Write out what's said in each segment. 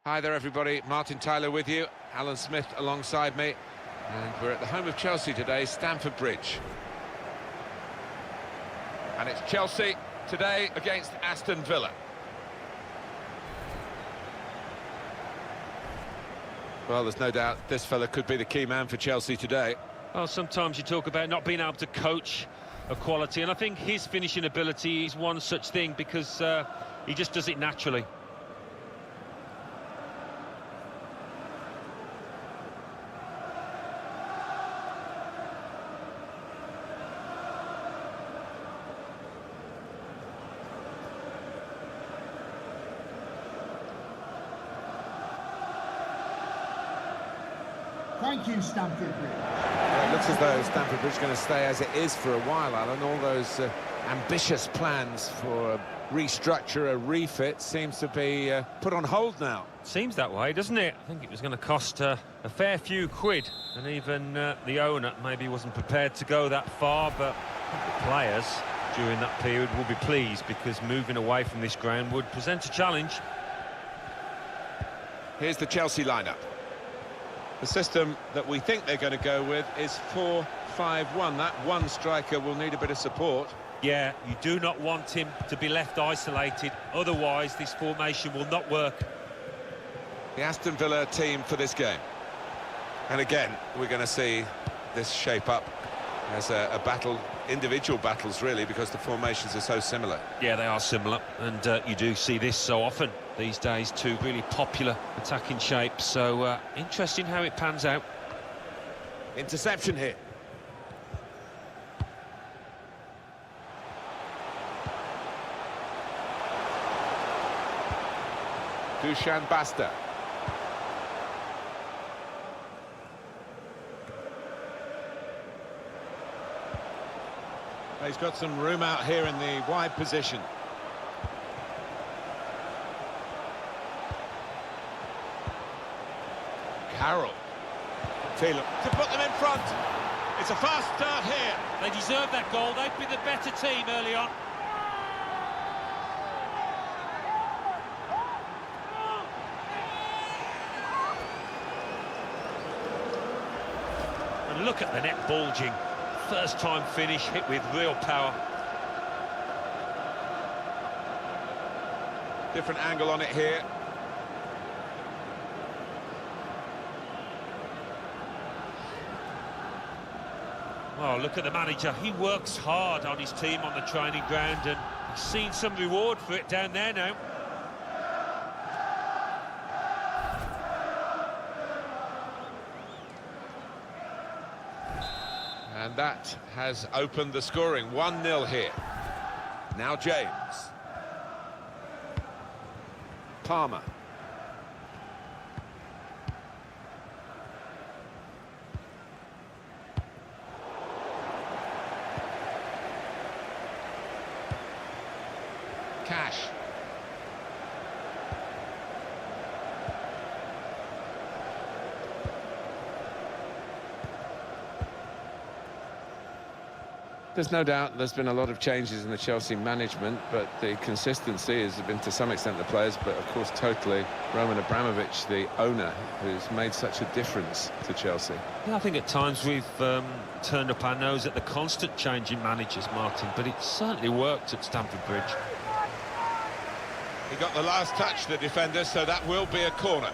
Hi there everybody, Martin Tyler with you, Alan Smith alongside me, and we're at the home of Chelsea today, Stamford Bridge. And it's Chelsea today against Aston Villa. Well, there's no doubt this fella could be the key man for Chelsea today. Well, sometimes you talk about not being able to coach a quality, and I think his finishing ability is one such thing because he just does it naturally. Thank you, Stamford Bridge. Well, it looks as though Stamford Bridge is going to stay as it is for a while, Alan. All those ambitious plans for a restructure, a refit, seems to be put on hold now. Seems that way, doesn't it? I think it was going to cost a fair few quid, and even the owner maybe wasn't prepared to go that far, but I think the players during that period will be pleased because moving away from this ground would present a challenge. Here's the Chelsea lineup. The system that we think they're going to go with is 4-5-1. That one striker will need a bit of support. Yeah, you do not want him to be left isolated, otherwise this formation will not work. The Aston Villa team for this game. And again, we're going to see this shape up as a battle, individual battles really, because the formations are so similar. Yeah, they are similar, and you do see this so often these days, two really popular attacking shapes, so interesting how it pans out. Interception here. Dushan Basta. He's got some room out here in the wide position. Carroll. Taylor to put them in front. It's a fast start here. They deserve that goal. They've been the better team early on. And look at the net bulging. First time finish, hit with real power. Different angle on it here. Oh, look at the manager. He works hard on his team on the training ground, and he's seen some reward for it down there now. And that has opened the scoring. 1-0 here. Now James. Palmer. Cash. There's no doubt there's been a lot of changes in the Chelsea management, but the consistency has been to some extent the players, but of course totally Roman Abramovich, the owner, who's made such a difference to Chelsea. Yeah, I think at times we've turned up our nose at the constant change in managers, Martin, but it certainly worked at Stamford Bridge. He got the last touch, the defender, so that will be a corner.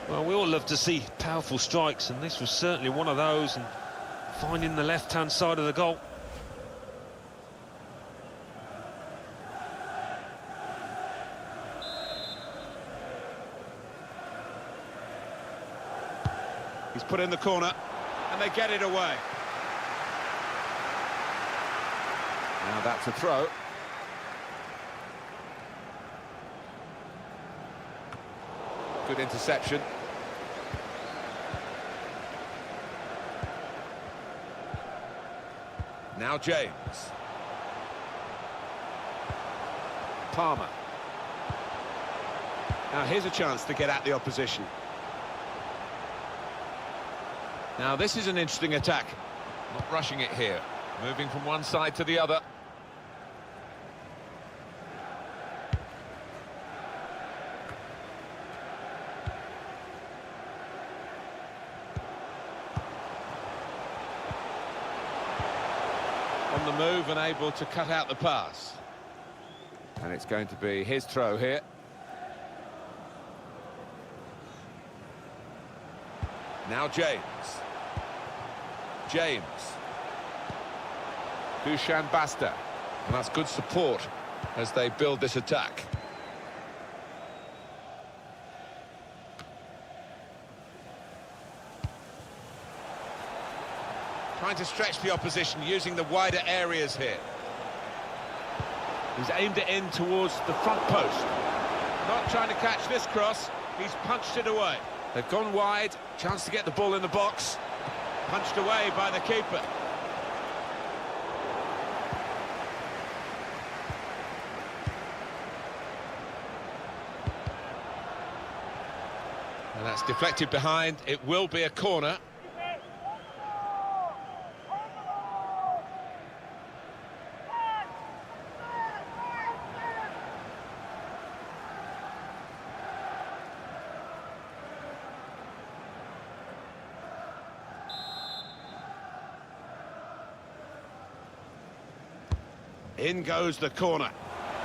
Well, we all love to see powerful strikes, and this was certainly one of those, and finding the left-hand side of the goal. He's put in the corner, and they get it away. Now that's a throw. Good interception. Now James. Palmer. Now here's a chance to get at the opposition. Now this is an interesting attack. Not rushing it here. Moving from one side to the other. on the move and able to cut out the pass. And it's going to be his throw here. Now James. Dushan Basta. And that's good support as they build this attack. Trying to stretch the opposition using the wider areas here. He's aimed it in towards the front post. Not trying to catch this cross, he's punched it away. They've gone wide, chance to get the ball in the box. Punched away by the keeper. And that's deflected behind, it will be a corner. In goes the corner.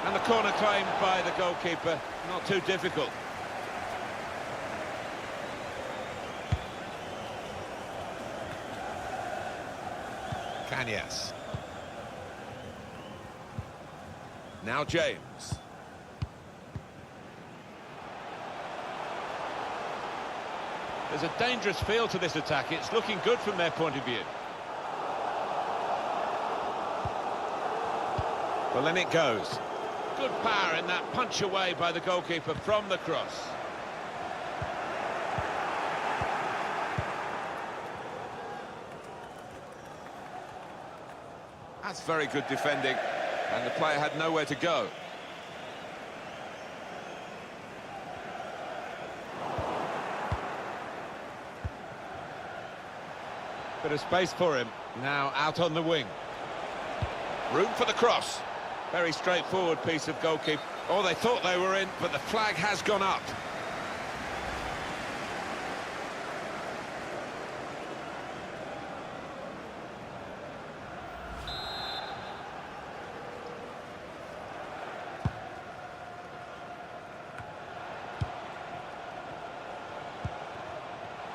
And the corner claimed by the goalkeeper, not too difficult. Cañas. Now James. There's a dangerous feel to this attack. It's looking good from their point of view. Well, then it goes. Good power in that punch away by the goalkeeper from the cross. That's very good defending, and the player had nowhere to go. Bit of space for him, now out on the wing. Room for the cross. Very straightforward piece of goalkeeping. Oh, they thought they were in, but the flag has gone up.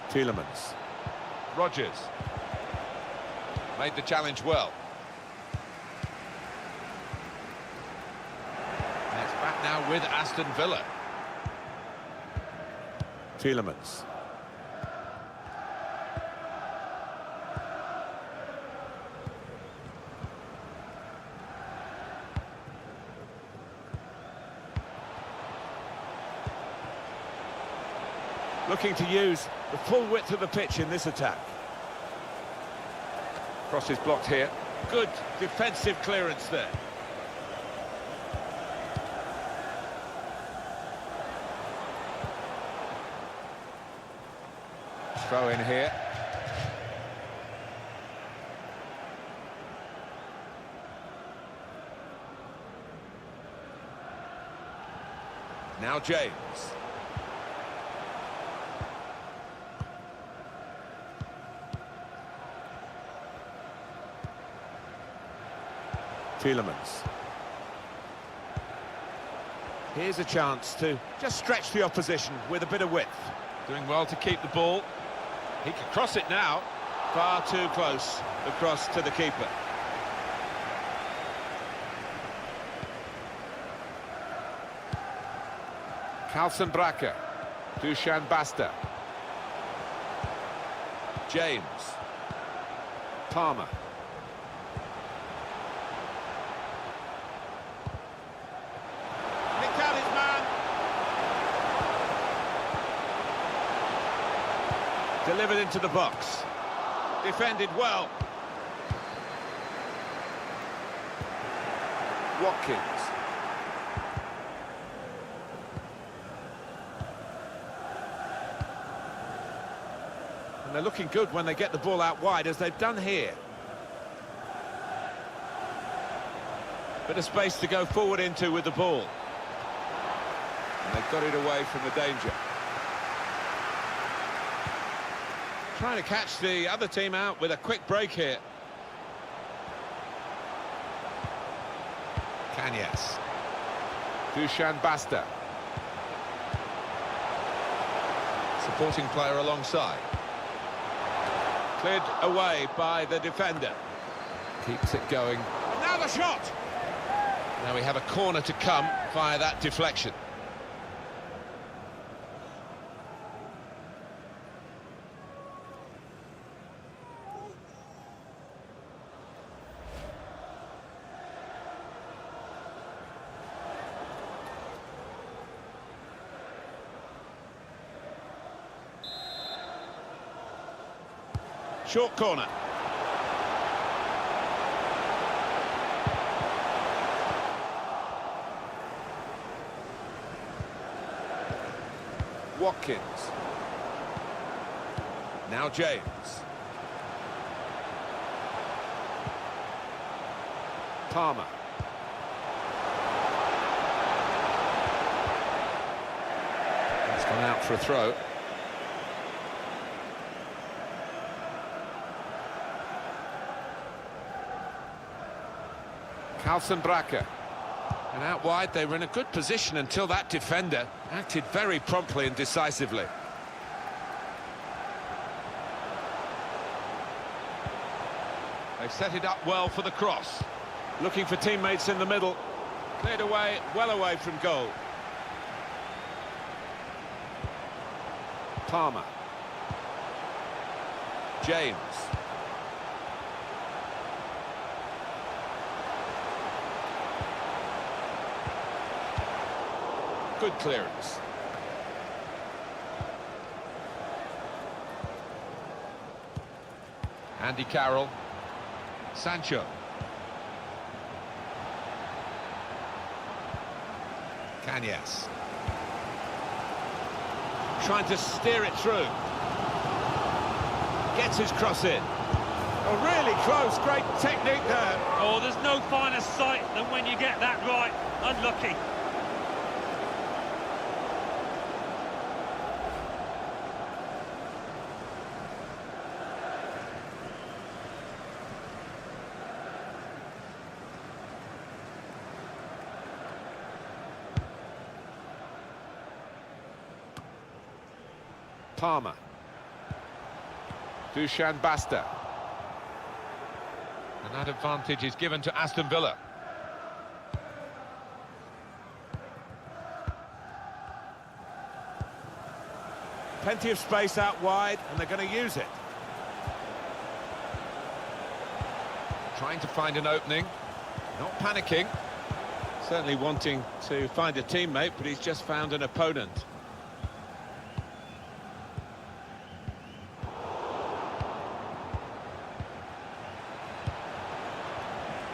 Tielemans. Rodgers. Made the challenge well. Now with Aston Villa. Tielemans. Looking to use the full width of the pitch in this attack. Cross is blocked here. Good defensive clearance there. Throw in here. Now James. Tielemans. Here's a chance to just stretch the opposition with a bit of width. Doing well to keep the ball. He can cross it now. Far too close, the cross to the keeper. Carlson Bracker. Dushan Basta. James. Palmer. Nicked out his man. Delivered into the box. Defended well. Watkins. And they're looking good when they get the ball out wide, as they've done here. Bit of space to go forward into with the ball. And they've got it away from the danger. Trying to catch the other team out with a quick break here. Kanyes. Dushan Basta. Supporting player alongside. Cleared away by the defender. Keeps it going. Now the shot! Now we have a corner to come via that deflection. Short corner. Watkins. Now James. Palmer. It's gone out for a throw. Carlson Bracker. And out wide, they were in a good position until that defender acted very promptly and decisively. They've set it up well for the cross. Looking for teammates in the middle. Cleared away, well away from goal. Palmer. James. Good clearance. Andy Carroll. Sancho. Kanyes. Trying to steer it through. Gets his cross in. Oh, really close, great technique there. Oh, there's no finer sight than when you get that right. Unlucky. Palmer. Dushan Basta. And that advantage is given to Aston Villa. Plenty of space out wide, and they're going to use it. Trying to find an opening. Not panicking. Certainly wanting to find a teammate, but he's just found an opponent.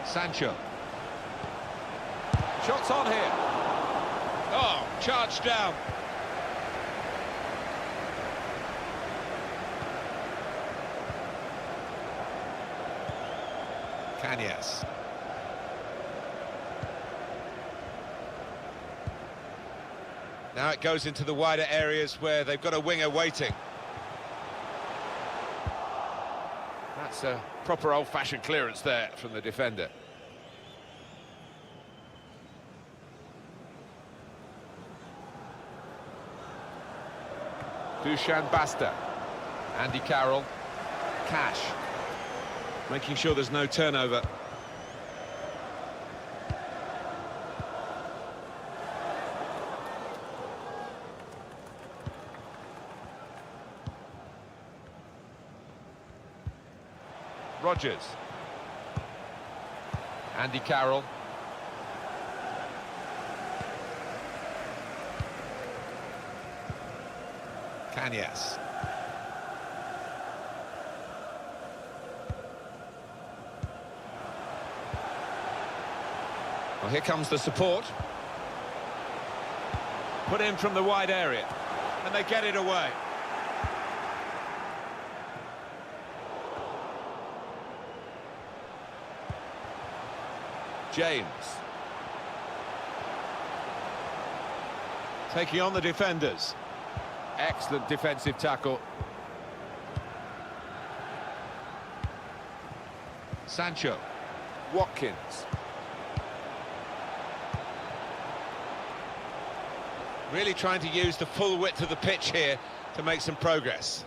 Sancho. Shots on here. Oh, charged down. Kanyes. Now it goes into the wider areas where they've got a winger waiting. That's a proper old-fashioned clearance there from the defender. Dushan Basta. Andy Carroll. Cash. Making sure there's no turnover. Rogers. Andy Carroll. Kanyes. Well, here comes the support. Put in from the wide area. And they get it away. James. Taking on the defenders. Excellent defensive tackle. Sancho. Watkins. Really trying to use the full width of the pitch here to make some progress.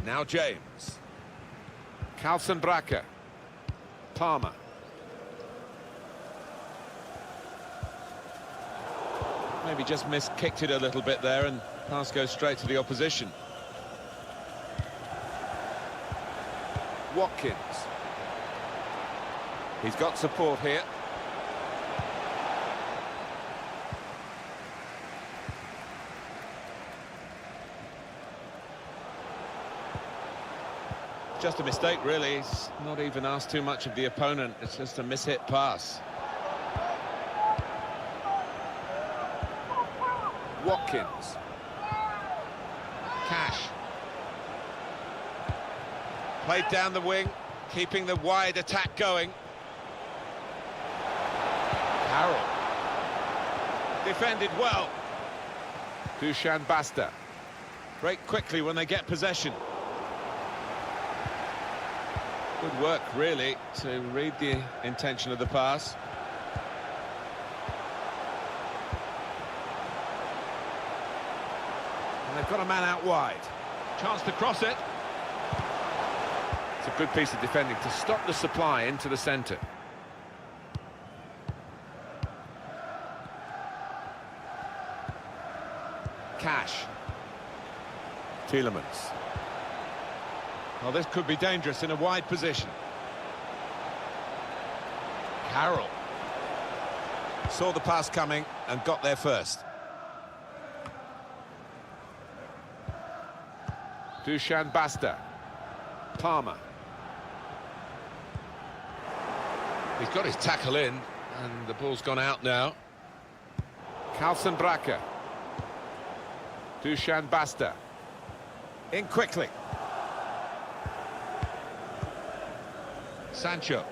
Now James. Carlson Bracker. Palmer. Maybe just kicked it a little bit there, and pass goes straight to the opposition. Watkins. He's got support here. Just a mistake, really. He's not even asked too much of the opponent. It's just a mishit pass. Watkins. Cash. Played down the wing, keeping the wide attack going. Carroll. Defended well. Dushan Basta. Break quickly when they get possession. Good work, really, to read the intention of the pass. And they've got a man out wide. Chance to cross it. It's a good piece of defending to stop the supply into the centre. Cash. Tielemans. Well, this could be dangerous in a wide position. Carroll. Saw the pass coming and got there first. Dushan Basta. Palmer. He's got his tackle in, and the ball's gone out now. Carlson Bracker. Dushan Basta. In quickly. Sancho.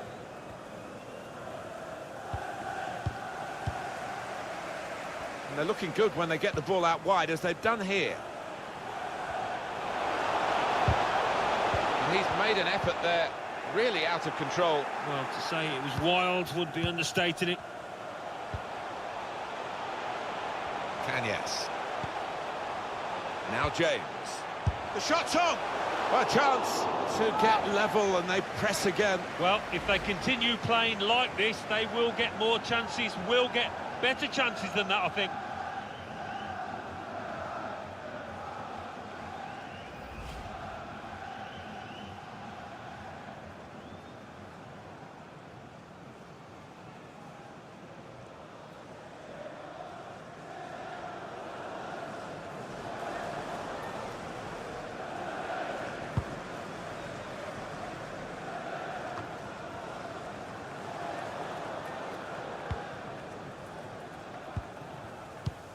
And they're looking good when they get the ball out wide, as they've done here. And he's made an effort there, really out of control. Well, to say it was wild would be understating it. Kanyas. Now James. The shot's on! A chance to get level, and they press again. Well, if they continue playing like this, they will get more chances, will get better chances than that, I think.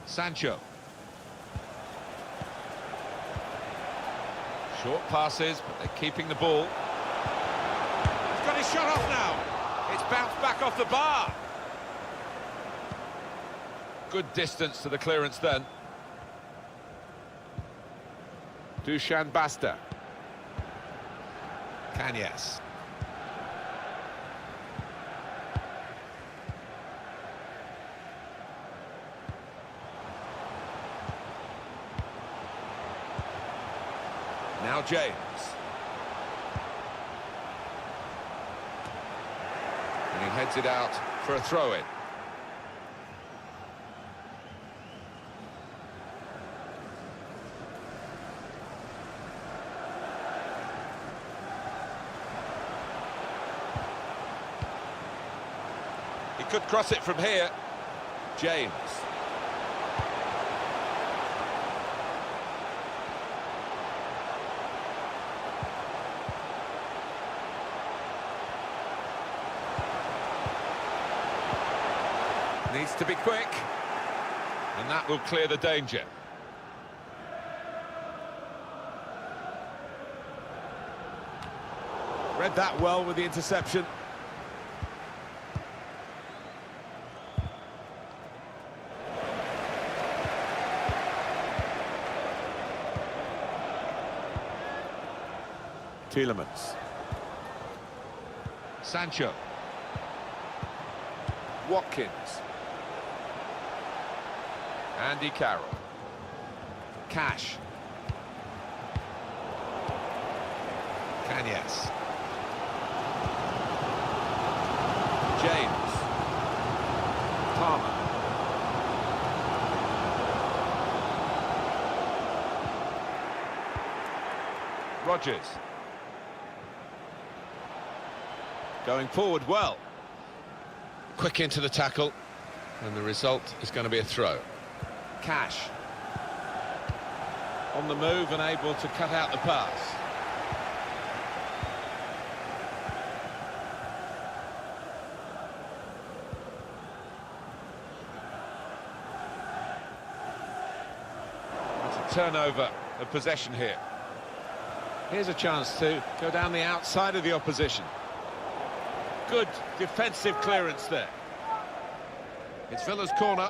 Sancho. Short passes, but they're keeping the ball. He's got his shot off now. It's bounced back off the bar. Good distance to the clearance then. Dushan Basta. Kanyas. Now James. And he heads it out for a throw-in. He could cross it from here. James. Needs to be quick, and that will clear the danger. Read that well with the interception. Tielemans. Sancho. Watkins. Andy Carroll. Cash. Cañas. James. Palmer. Rodgers. Going forward well. Quick into the tackle, and the result is going to be a throw. Cash. On the move and able to cut out the pass. It's a turnover of possession here. Here's a chance to go down the outside of the opposition. Good defensive clearance there. It's Villa's corner.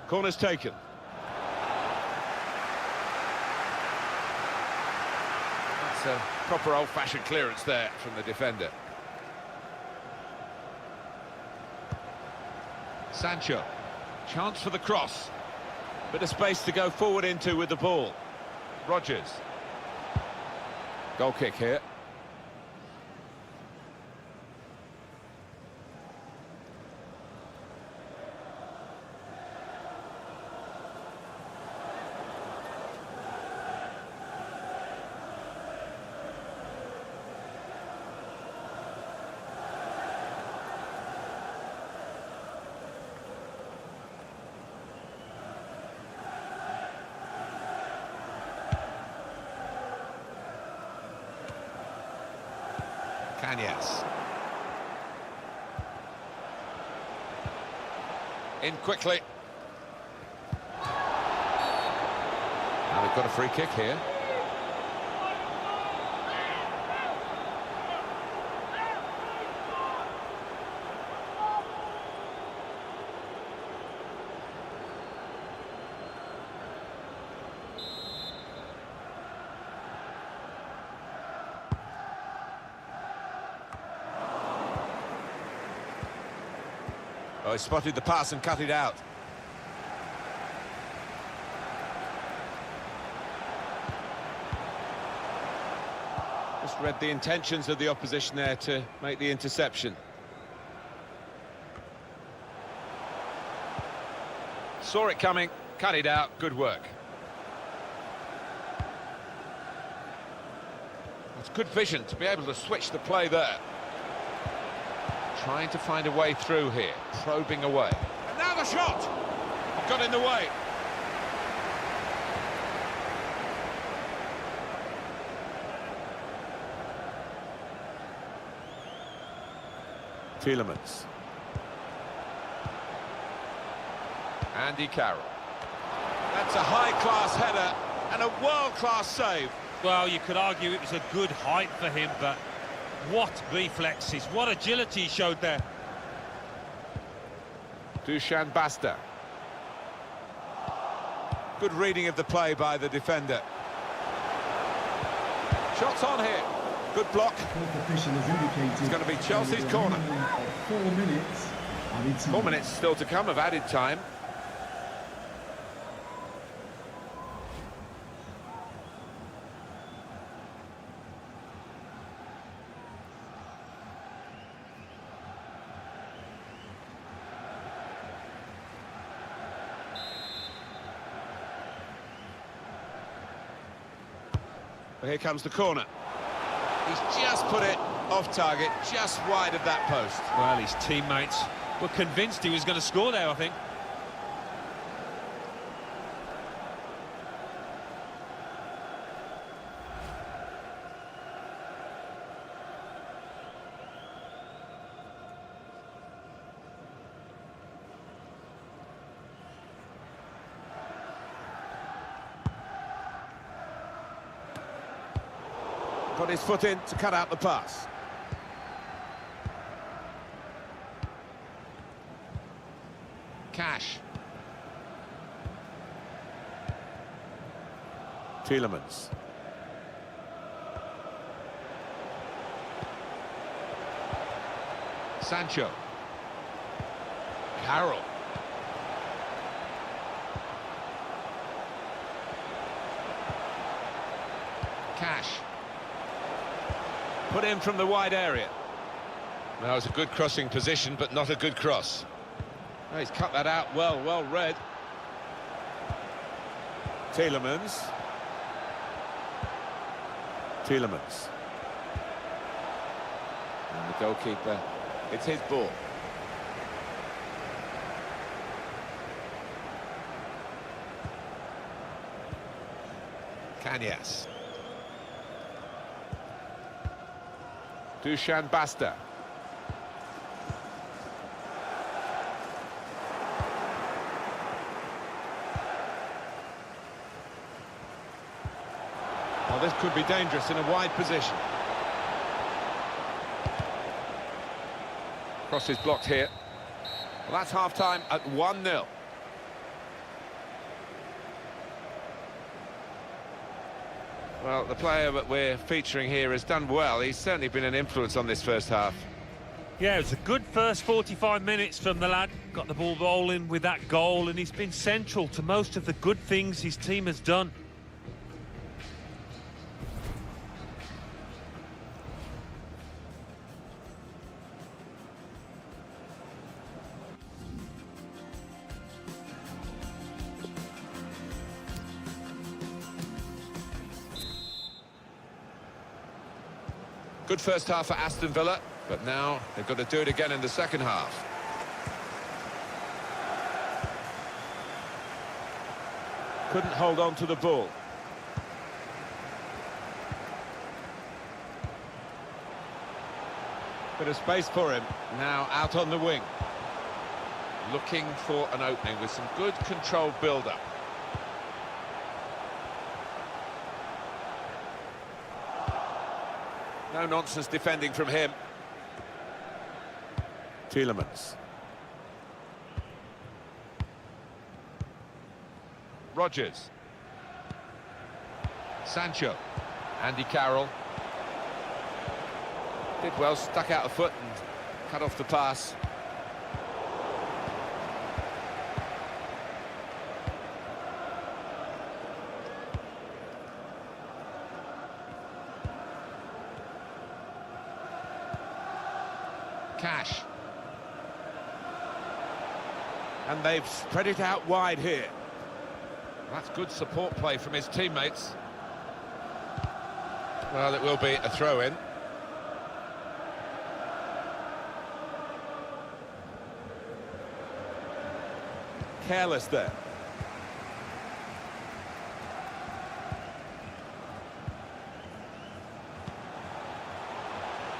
Corner's taken. That's a proper old-fashioned clearance there from the defender. Sancho. Chance for the cross. Bit of space to go forward into with the ball. Rodgers. Goal kick here. Cañas. In quickly. Now they've got a free kick here. Oh, he spotted the pass and cut it out. Just read the intentions of the opposition there to make the interception. Saw it coming, cut it out, good work. It's good vision to be able to switch the play there. Trying to find a way through here, probing away. And now the shot! Got in the way. Tielemans. Andy Carroll. That's a high-class header and a world-class save. Well, you could argue it was a good height for him, but what reflexes, what agility he showed there. Dusan Basta. Good reading of the play by the defender. Shots on here. Good block. It's going to be Chelsea's corner. 4 minutes. 4 minutes still to come of added time. Here comes the corner. He's just put it off target, just wide of that post. Well, his teammates were convinced he was going to score there, I think. Put his foot in to cut out the pass. Cash. Tielemans. Sancho. Carroll. Cash. Put in from the wide area. That was a good crossing position, but not a good cross. Oh, he's cut that out well read. Tielemans. Tielemans. And the goalkeeper, it's his ball. Kanyas. Dusan Basta. Well, this could be dangerous in a wide position. Cross is blocked here. Well, that's half-time at 1-0. Well, the player that we're featuring here has done well. He's certainly been an influence on this first half. Yeah, it was a good first 45 minutes from the lad. Got the ball rolling with that goal, and he's been central to most of the good things his team has done. Good first half for Aston Villa, but now they've got to do it again in the second half. Couldn't hold on to the ball. Bit of space for him, now out on the wing. Looking for an opening with some good controlled build-up. No nonsense defending from him. Tielemans. Rodgers. Sancho. Andy Carroll. Did well, stuck out a foot and cut off the pass. Cash. And they've spread it out wide here. That's good support play from his teammates. Well, it will be a throw-in. Careless there.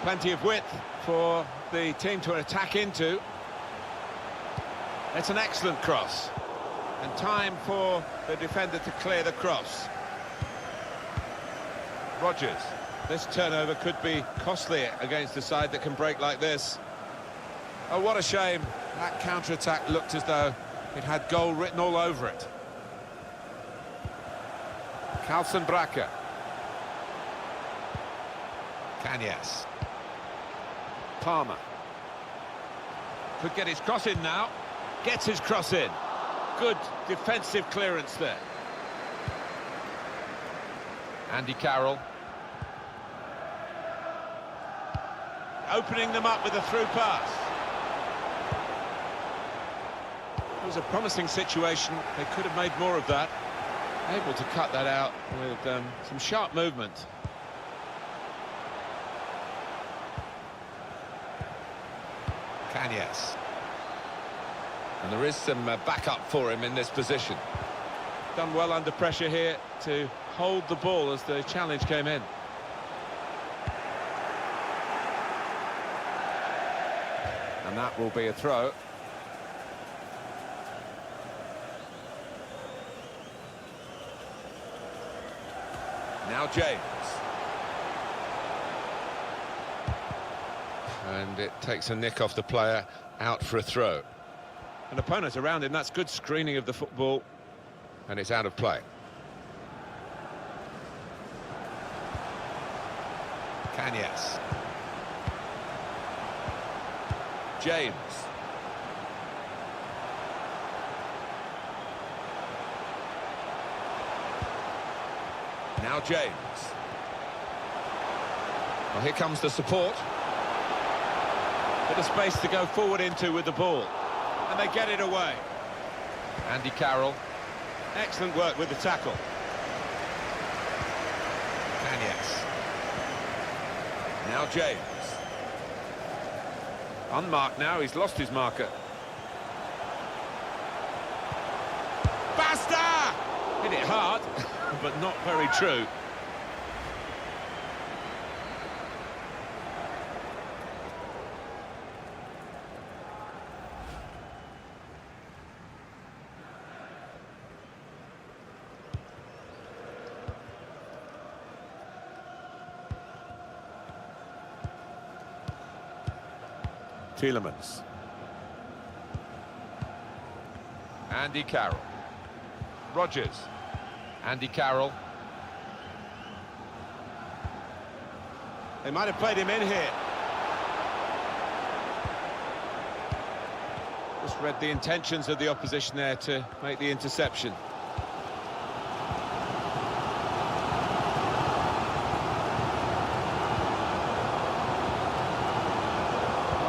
Plenty of width for the team to attack into. It's an excellent cross. And time for the defender to clear the cross. Rodgers. This turnover could be costly against a side that can break like this. Oh, what a shame. That counter-attack looked as though it had goal written all over it. Carlson Bracker. Kanyas. Palmer. Could get his cross in now. Gets his cross in. Good defensive clearance there. Andy Carroll. Opening them up with a through pass. It was a promising situation. They could have made more of that. Able to cut that out with some sharp movement. Kanyas. And there is some backup for him in this position. Done well under pressure here to hold the ball as the challenge came in. And that will be a throw. Now James. And it takes a nick off the player, out for a throw. An opponent around him, that's good screening of the football. And it's out of play. Kanyas. James. Now James. Well, here comes the support. Bit of space to go forward into with the ball. And they get it away. Andy Carroll. Excellent work with the tackle. Kanyas. Now James. Unmarked now, he's lost his marker. Basta! Hit it hard, but not very true. Tielemans. Andy Carroll. Rodgers. Andy Carroll. They might have played him in here. Just read the intentions of the opposition there to make the interception.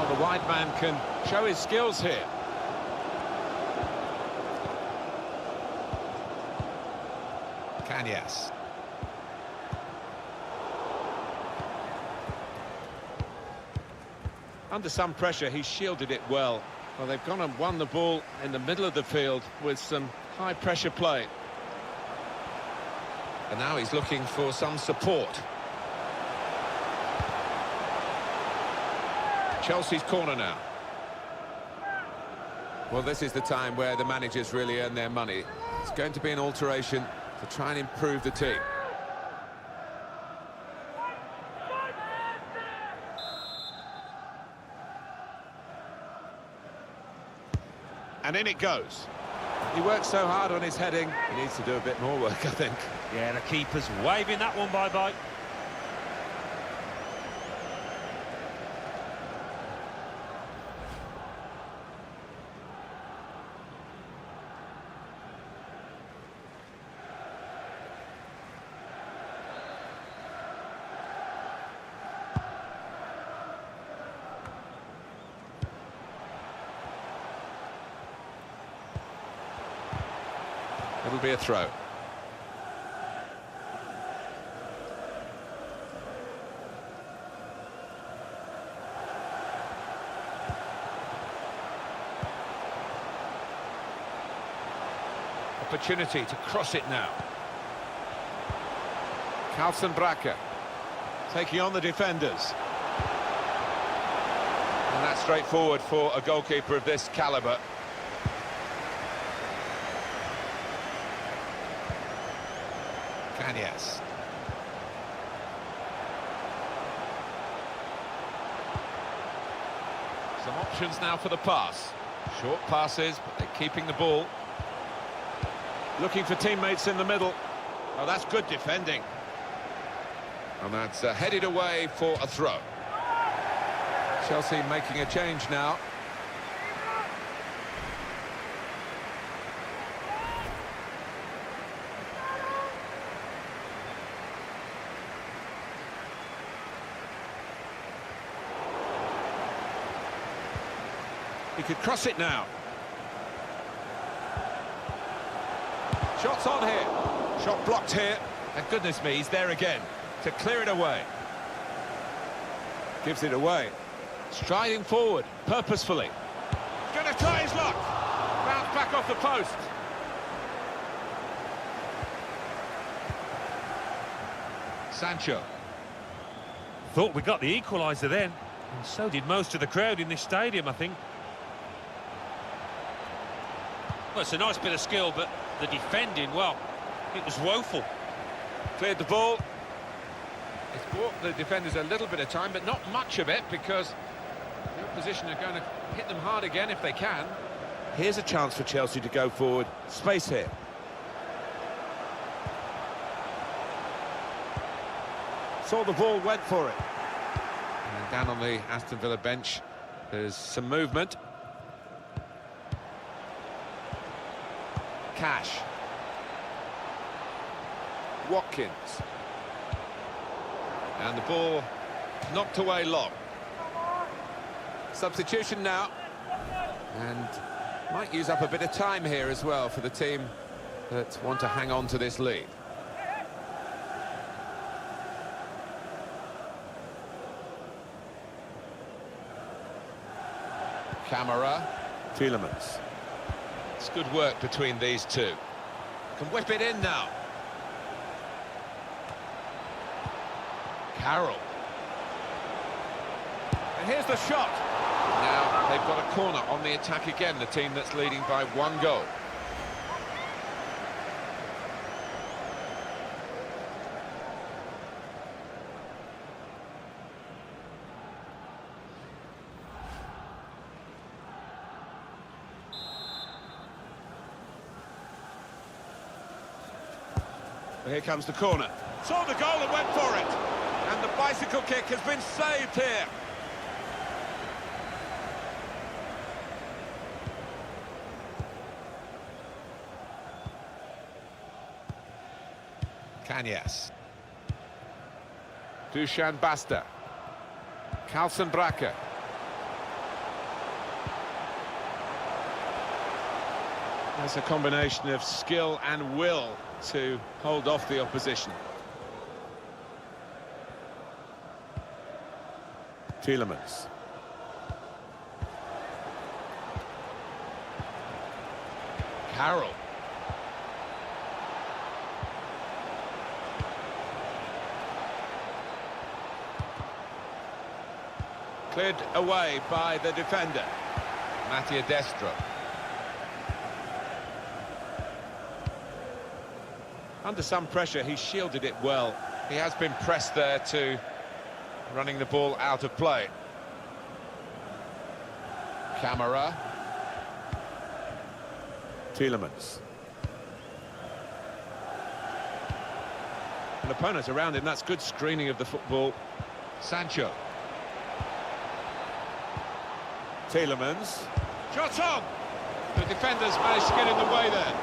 The wide man can show his skills here. Kanyas. Under some pressure, he shielded it well. Well, they've gone and won the ball in the middle of the field with some high-pressure play. And now he's looking for some support. Chelsea's corner now. Well, this is the time where the managers really earn their money. It's going to be an alteration to try and improve the team. And in it goes. He works so hard on his heading, he needs to do a bit more work, I think. Yeah, the keeper's waving that one bye-bye. It'll be a throw. Opportunity to cross it now. Carlson Bracker taking on the defenders. And that's straightforward for a goalkeeper of this calibre. Kanyas. Some options now for the pass. Short passes, but they're keeping the ball. Looking for teammates in the middle. Oh, that's good defending. And that's headed away for a throw. Chelsea making a change now. He could cross it now. Shots on here. Shot blocked here. And goodness me, he's there again to clear it away. Gives it away. Striding forward, purposefully. Gonna try his luck. Bounce back off the post. Sancho. Thought we got the equaliser then. And so did most of the crowd in this stadium, I think. Well, it's a nice bit of skill, but the defending, well, it was woeful. Cleared the ball. It's bought the defenders a little bit of time, but not much of it, because Opposition are going to hit them hard again if they can. Here's a chance for Chelsea to go forward. Space here. Saw the ball, went for it. And down on the Aston Villa bench, there's some movement. Cash. Watkins. And the ball knocked away long. Substitution now. And might use up a bit of time here as well for the team that want to hang on to this lead. Camara. Tielemans. It's good work between these two. Can whip it in now. Carroll. And here's the shot. Now they've got a corner on the attack again, the team that's leading by 1 goal. Here comes the corner. Saw the goal and went for it. And the bicycle kick has been saved here. Kanyas. Dusan Basta. Carlson Bracker. That's a combination of skill and will to hold off the opposition. Tielemans. Carroll. Cleared away by the defender, Mattia Destro. Under some pressure, he shielded it well. He has been pressed there to running the ball out of play. Camara. Tielemans. An opponent around him, that's good screening of the football. Sancho. Tielemans. Shot on! The defenders managed to get in the way there.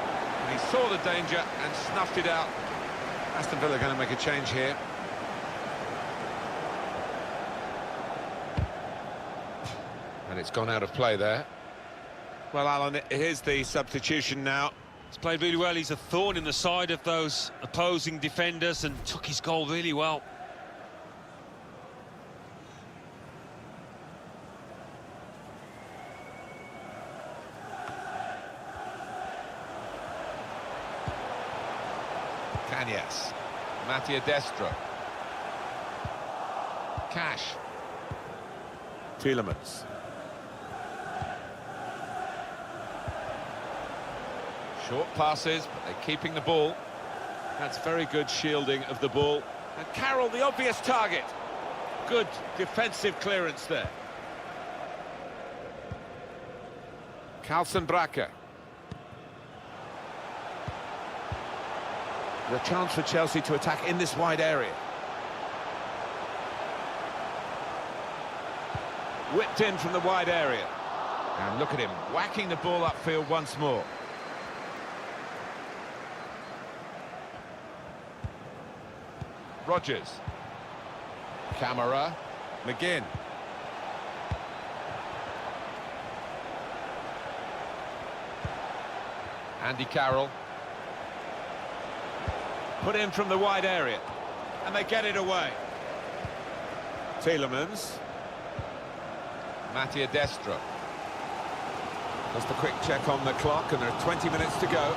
And he saw the danger and snuffed it out. Aston Villa going to make a change here. And it's gone out of play there. Well, Alan, here's the substitution now. He's played really well. He's a thorn in the side of those opposing defenders and took his goal really well. Kanyas. Mattia Destro. Cash. Tielemans. Short passes, but they're keeping the ball. That's very good shielding of the ball. And Carroll, the obvious target. Good defensive clearance there. Carlson Bracker. The chance for Chelsea to attack in this wide area. Whipped in from the wide area. And look at him, whacking the ball upfield once more. Rodgers. Camara. McGinn. Andy Carroll. Put in from the wide area. And they get it away. Tielemans. Mattia Destro. Just a quick check on the clock, and there are 20 minutes to go.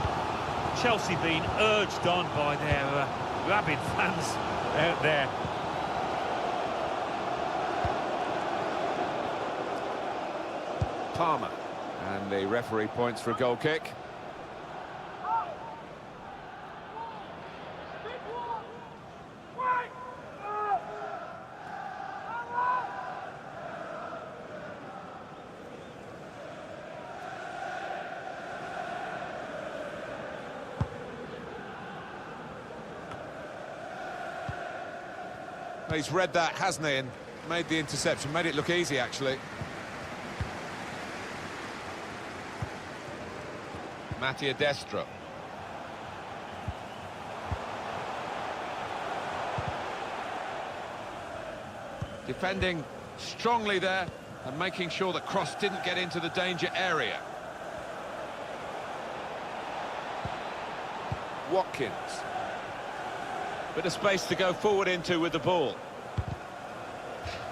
Chelsea being urged on by their rabid fans out there. Palmer. And the referee points for a goal kick. He's read that, hasn't he, and made the interception, made it look easy, actually. Mattia Destro. Defending strongly there and making sure that cross didn't get into the danger area. Watkins. Bit of space to go forward into with the ball.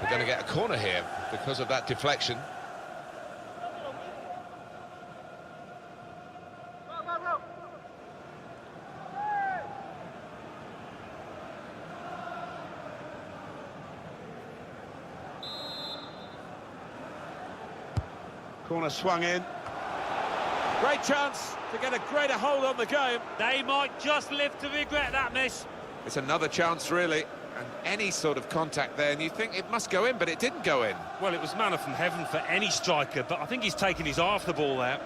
We're going to get a corner here because of that deflection. Corner swung in. Great chance to get a greater hold on the game. They might just live to regret that miss. It's another chance, really, and any sort of contact there, and you think it must go in, but it didn't go in. Well, it was manna from heaven for any striker, but I think he's taken his eye off the ball there.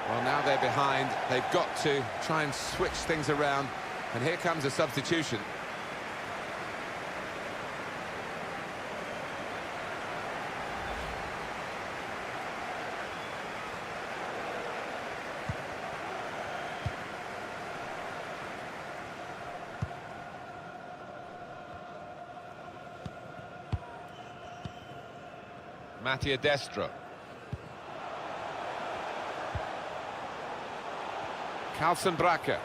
Well, now they're behind. They've got to try and switch things around, and here comes a substitution. Mattia Destro. Carlson Bracker.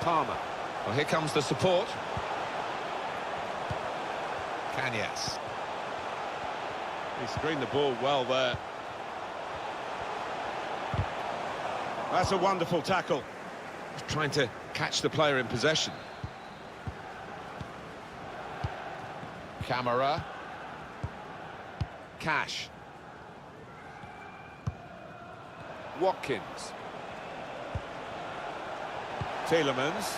Palmer. Well, here comes the support. Kanyas. He screened the ball well there. That's a wonderful tackle. He's trying to catch the player in possession. Camara. Cash. Watkins. Tielemans.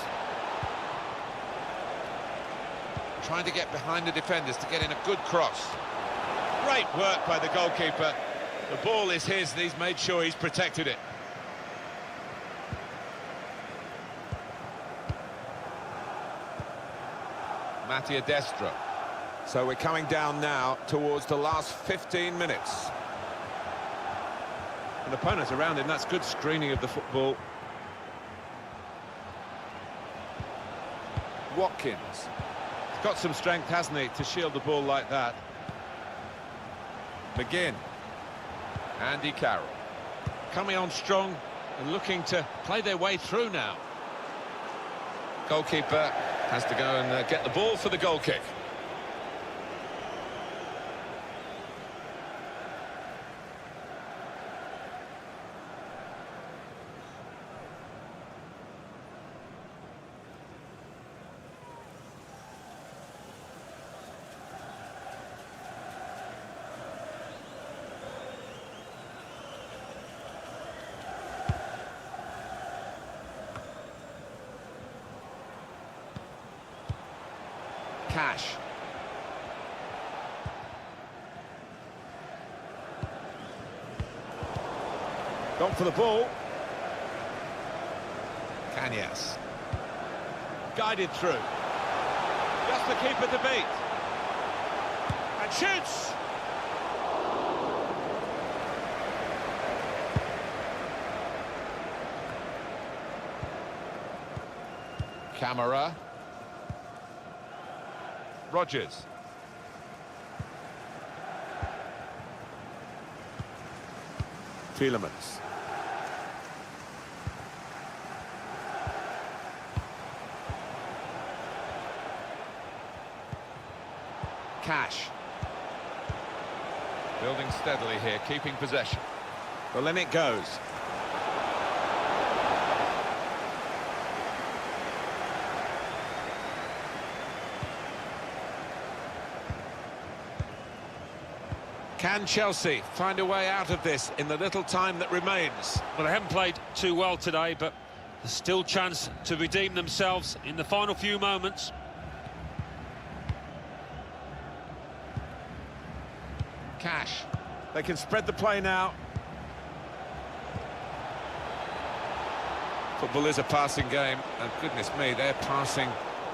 Trying to get behind the defenders to get in a good cross. Great work by the goalkeeper. The ball is his and he's made sure he's protected it. Mattia Destro. So we're coming down now towards the last 15 minutes. An opponent around him, that's good screening of the football. Watkins. He's got some strength, hasn't he, to shield the ball like that. McGinn. Andy Carroll. Coming on strong and looking to play their way through now. Goalkeeper has to go and get the ball for the goal kick. Cash. Gone for the ball. Kanyas. Guided through. Just the keeper to beat. And shoots! Camara. Rogers. Tielemans. Cash. Building steadily here, keeping possession. Well, in it goes. Can Chelsea find a way out of this in the little time that remains? Well, they haven't played too well today, but there's still chance to redeem themselves in the final few moments. Cash. They can spread the play now. Football is a passing game, and goodness me, they're passing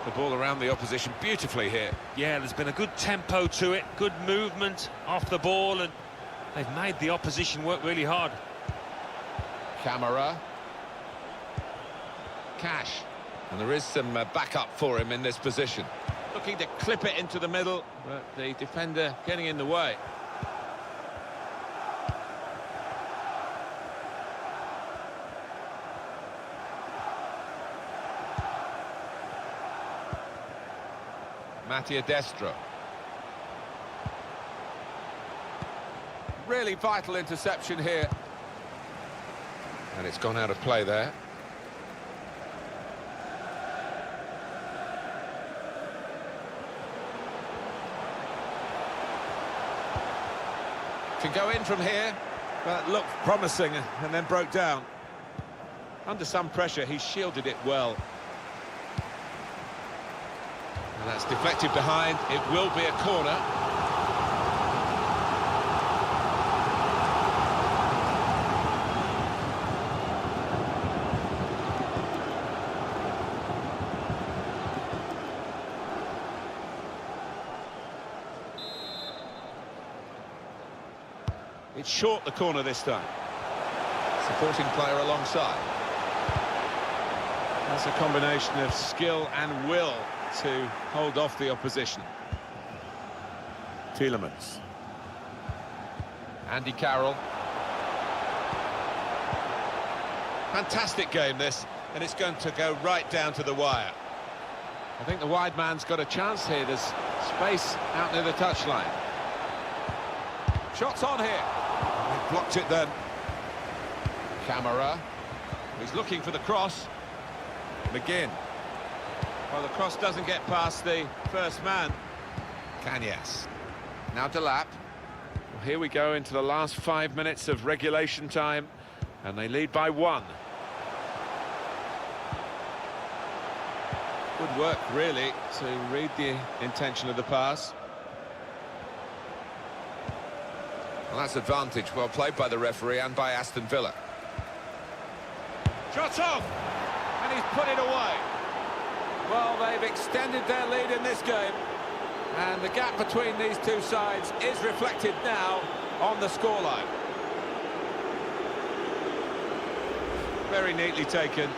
the ball around the opposition beautifully here. Yeah, there's been a good tempo to it, good movement off the ball, and they've made the opposition work really hard. Camera. Cash. And there is some backup for him in this position. Looking to clip it into the middle, but the defender getting in the way. Mattia Destro. Really vital interception here. And it's gone out of play there. Can go in from here, But looked promising and then broke down. Under some pressure, he shielded it well. and that's deflected behind. It will be a corner. It's short the corner this time. Supporting player alongside. That's a combination of skill and will to hold off the opposition. Tielemans. Andy Carroll. Fantastic game this, and it's going to go right down to the wire. I think the wide man's got a chance here. There's space out near the touchline. Shots on here. He blocked it then. Camera. He's looking for the cross. McGinn. Well, the cross doesn't get past the first man. Cañas. Now Delap. Well, here we go into the last 5 minutes of regulation time, and they lead by 1. Good work, really, to read the intention of the pass. Well, that's advantage. Well played by the referee and by Aston Villa. Shots off! And he's put it away. Well, they've extended their lead in this game, and the gap between these two sides is reflected now on the scoreline. Very neatly taken.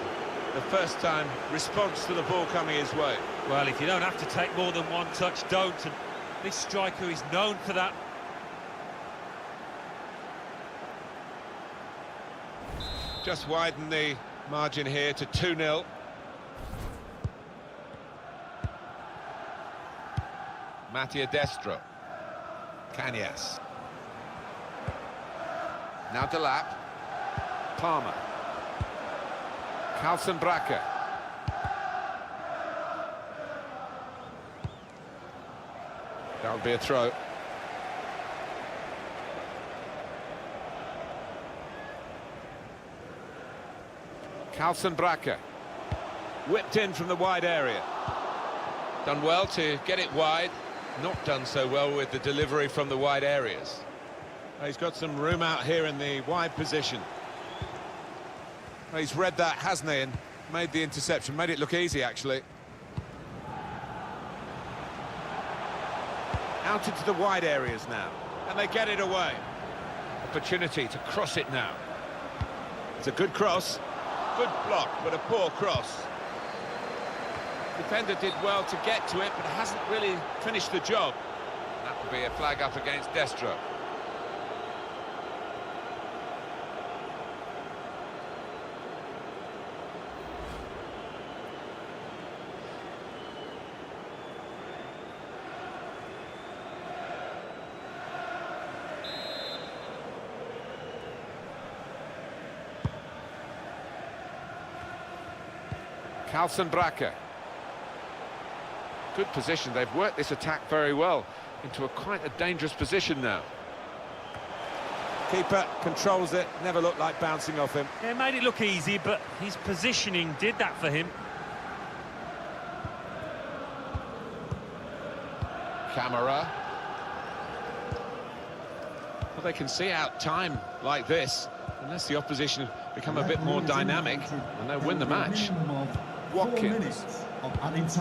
The first time response to the ball coming his way. Well, if you don't have to take more than one touch, don't. And this striker is known for that. Just widen the margin here to 2-0. Mattia Destro. Cañas. Now Delap. Palmer. Carlson Bracker. That'll be a throw. Carlson Bracker. Whipped in from the wide area. Done well to get it wide. Not done so well with the delivery from the wide areas. He's got some room out here in the wide position. Well, he's read that, hasn't he, and made the interception. Made it look easy, actually. Out into the wide areas now, and they get it away. Opportunity to cross it now. It's a good cross. Good block, but a poor cross. Defender did well to get to it, but hasn't really finished the job. That would be a flag up against Destro. Carlson Bracker. Good position. They've worked this attack very well into quite a dangerous position now. Keeper controls it, never looked like bouncing off him. Yeah, made it look easy, but his positioning did that for him. Camera. Well, they can see out time like this, unless the opposition become a bit more dynamic, and they'll win the match. Watkins.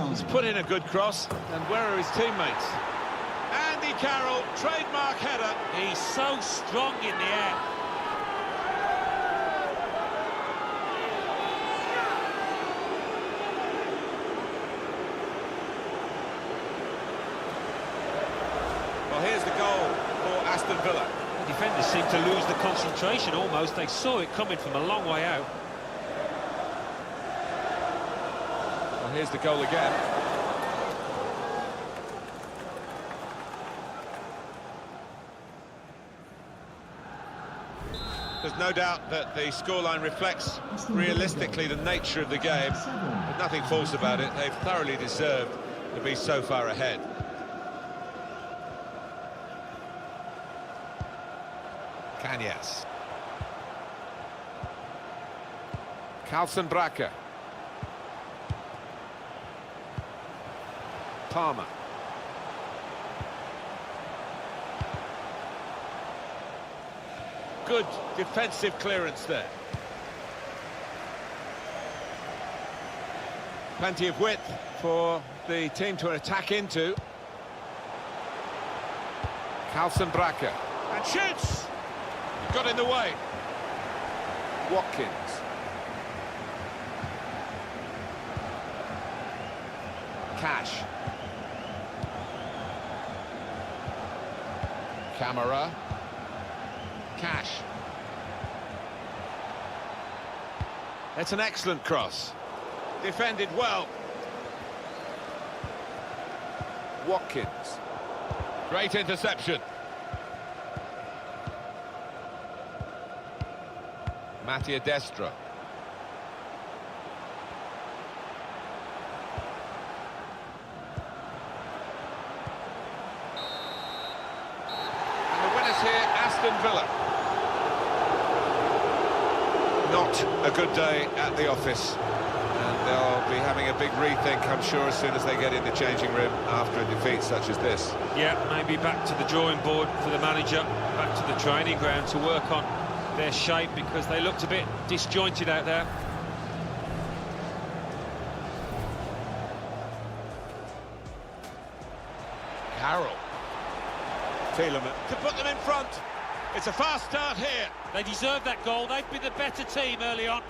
He's put in a good cross, and where are his teammates? Andy Carroll, trademark header. He's so strong in the air. Well, here's the goal for Aston Villa. The defenders seem to lose the concentration almost. They saw it coming from a long way out. Well, here's the goal again. There's no doubt that the scoreline reflects realistically the nature of the game, but nothing false about it. They've thoroughly deserved to be so far ahead. Kanyas. Carlson Bracker. Palmer. Good defensive clearance there. Plenty of width for the team to attack into. Carlson Bracker. And shoots! Got in the way. Watkins. Cash. Camera. Cash. It's an excellent cross. Defended well. Watkins. Great interception. Mattia Destra. And the winners here, Aston Villa. Not a good day at the office. And they'll be having a big rethink, I'm sure, as soon as they get in the changing room after a defeat such as this. Yeah, maybe back to the drawing board for the manager, back to the training ground to work on their shape, because they looked a bit disjointed out there. Carroll. Thielemann to put them in front. It's a fast start here. They deserve that goal. They've been the better team early on.